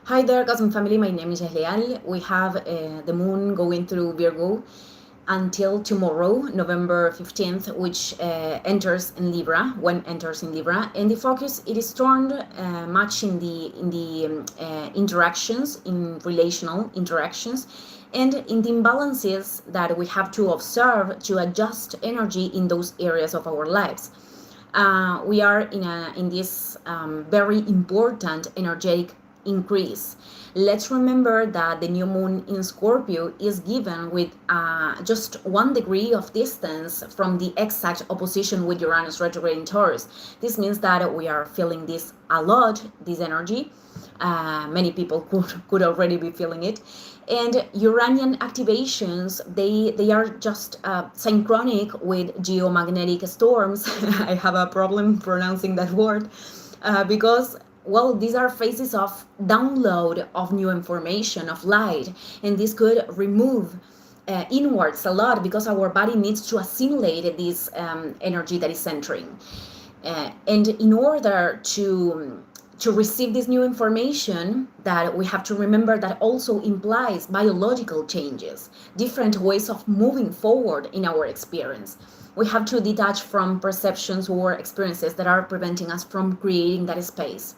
Hi there, Cosmic Family. My name is Leal. We have the moon going through Virgo until tomorrow, November 15th, which enters in Libra, when enters in Libra. And the focus, it is turned much in the interactions, in relational interactions, and in the imbalances that we have to observe to adjust energy in those areas of our lives. We are in this very important energetic increase. Let's remember that the new moon in Scorpio is given with just 1 degree of distance from the exact opposition with Uranus retrograde in Taurus. This means that we are feeling this a lot, this energy. Many people could already be feeling it. And Uranian activations, they are just synchronic with geomagnetic storms. I have a problem pronouncing that word because, well, these are phases of download of new information, of light, and this could remove inwards a lot because our body needs to assimilate this energy that is entering. And in order to receive this new information, that we have to remember that also implies biological changes, different ways of moving forward in our experience. We have to detach from perceptions or experiences that are preventing us from creating that space.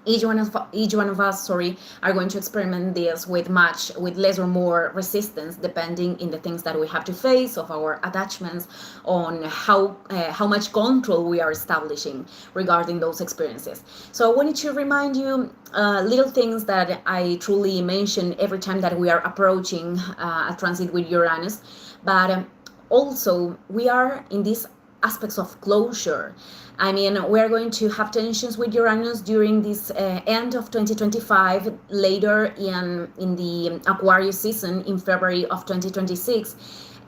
Each one of us, are going to experiment this with less or more resistance, depending in the things that we have to face, of our attachments, on how much control we are establishing regarding those experiences. So I wanted to remind you little things that I truly mention every time that we are approaching a transit with Uranus, but also we are in these aspects of closure. I mean, we are going to have tensions with Uranus during this end of 2025, later in the Aquarius season in February of 2026,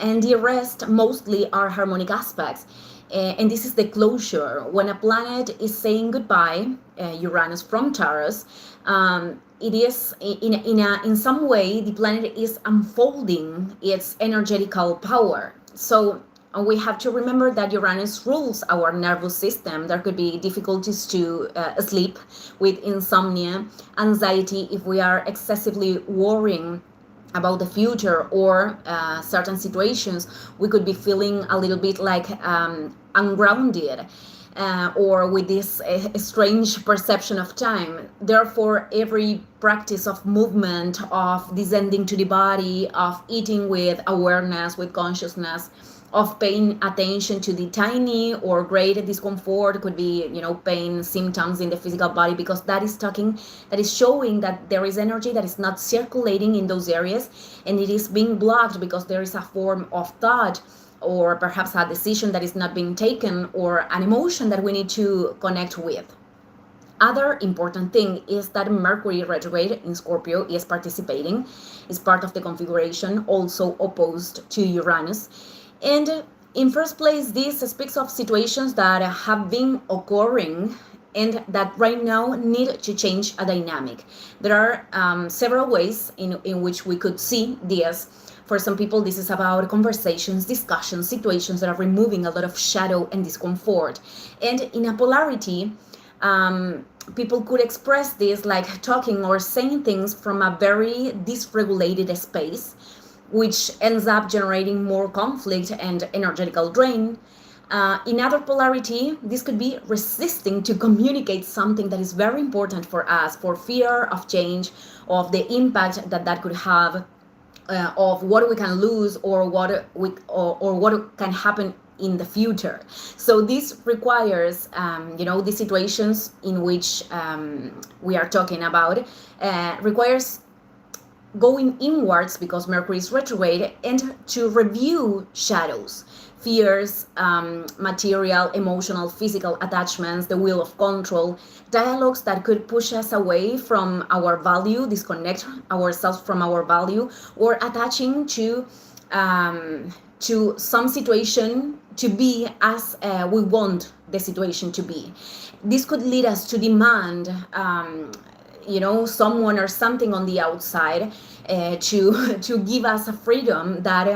and the rest mostly are harmonic aspects. And this is the closure. When a planet is saying goodbye, Uranus from Taurus, it is in some way the planet is unfolding its energetical power. So we have to remember that Uranus rules our nervous system. There could be difficulties to sleep, with insomnia, anxiety if we are excessively worrying about the future, or certain situations we could be feeling a little bit like ungrounded, or with this strange perception of time. Therefore, every practice of movement, of descending to the body, of eating with awareness, with consciousness, of paying attention to the tiny or great discomfort, could be, pain symptoms in the physical body, because that is showing that there is energy that is not circulating in those areas, and it is being blocked because there is a form of thought, or perhaps a decision that is not being taken, or an emotion that we need to connect with. Other important thing is that Mercury retrograde in Scorpio is participating, is part of the configuration, also opposed to Uranus. And in first place, this speaks of situations that have been occurring and that right now need to change a dynamic. There are several ways in which we could see this. For some people, this is about conversations, discussions, situations that are removing a lot of shadow and discomfort. And in a polarity, people could express this like talking or saying things from a very dysregulated space, which ends up generating more conflict and energetical drain. In other polarity, this could be resisting to communicate something that is very important for us, for fear of change, of the impact that could have, of what we can lose, or what can happen in the future. So this requires, the situations in which we are talking about, requires going inwards because Mercury is retrograde, and to review shadows, fears, material, emotional, physical attachments, the will of control, dialogues that could push us away from our value, disconnect ourselves from our value, or attaching to some situation to be as we want the situation to be. This could lead us to demand someone or something on the outside to give us a freedom that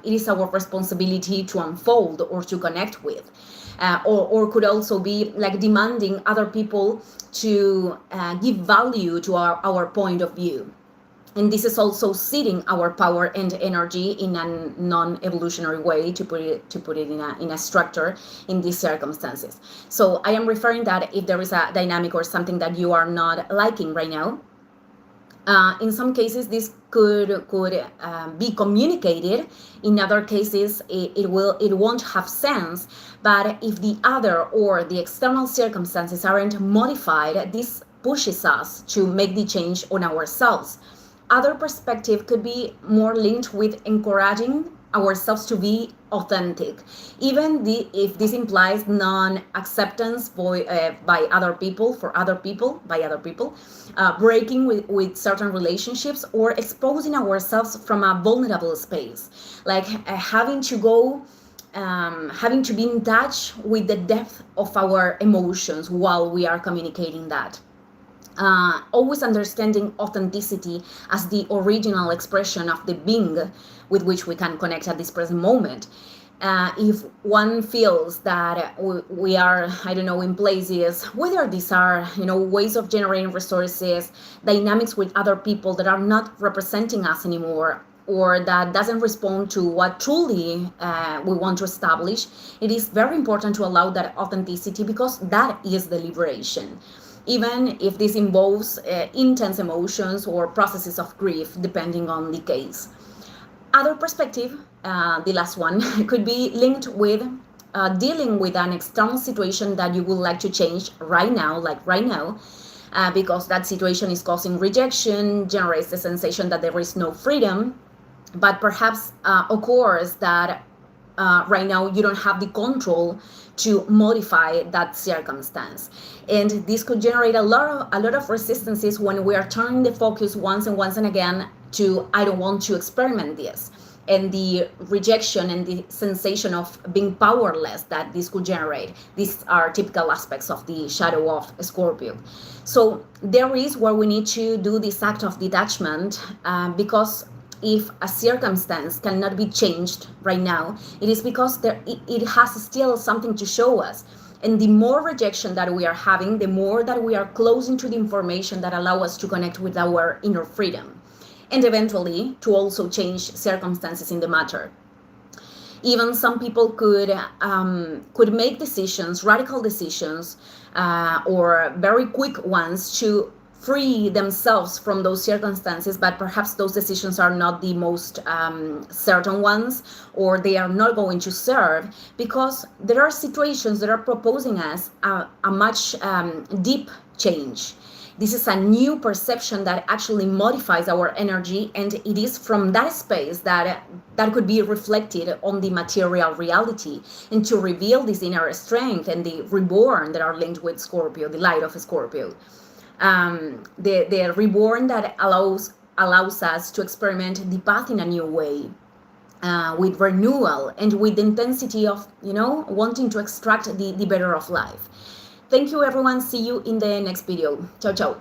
it is our responsibility to unfold or to connect with. or could also be like demanding other people to give value to our point of view. And this is also ceding our power and energy in a non-evolutionary way, to put it in a structure in these circumstances. So I am referring that if there is a dynamic or something that you are not liking right now, in some cases this could be communicated. In other cases it won't have sense. But if the other or the external circumstances aren't modified, this pushes us to make the change on ourselves. Other perspective could be more linked with encouraging ourselves to be authentic, even if this implies non-acceptance by other people, breaking with certain relationships, or exposing ourselves from a vulnerable space, like having to be in touch with the depth of our emotions while we are communicating that. Always understanding authenticity as the original expression of the being with which we can connect at this present moment. If one feels that we are, I don't know, in places, whether these are, ways of generating resources, dynamics with other people that are not representing us anymore, or that doesn't respond to what truly we want to establish, it is very important to allow that authenticity, because that is the liberation. Even if this involves intense emotions or processes of grief, depending on the case. Other perspective, the last one, could be linked with dealing with an external situation that you would like to change right now, because that situation is causing rejection, generates the sensation that there is no freedom, but perhaps occurs that right now you don't have the control to modify that circumstance. And this could generate a lot of resistances when we are turning the focus once and again to, I don't want to experiment this, and the rejection and the sensation of being powerless that this could generate. These are typical aspects of the shadow of Scorpio. So there is where we need to do this act of detachment, because if a circumstance cannot be changed right now, it is because it has still something to show us. And the more rejection that we are having, the more that we are closing to the information that allow us to connect with our inner freedom, and eventually to also change circumstances in the matter. Even some people could make decisions, radical decisions, or very quick ones, to free themselves from those circumstances, but perhaps those decisions are not the most certain ones, or they are not going to serve, because there are situations that are proposing us a much deep change. This is a new perception that actually modifies our energy, and it is from that space that could be reflected on the material reality, and to reveal this inner strength and the reborn that are linked with Scorpio, the light of Scorpio. The reborn that allows us to experiment the path in a new way, with renewal and with the intensity of wanting to extract the better of life. Thank you, everyone. See you in the next video. Ciao, ciao.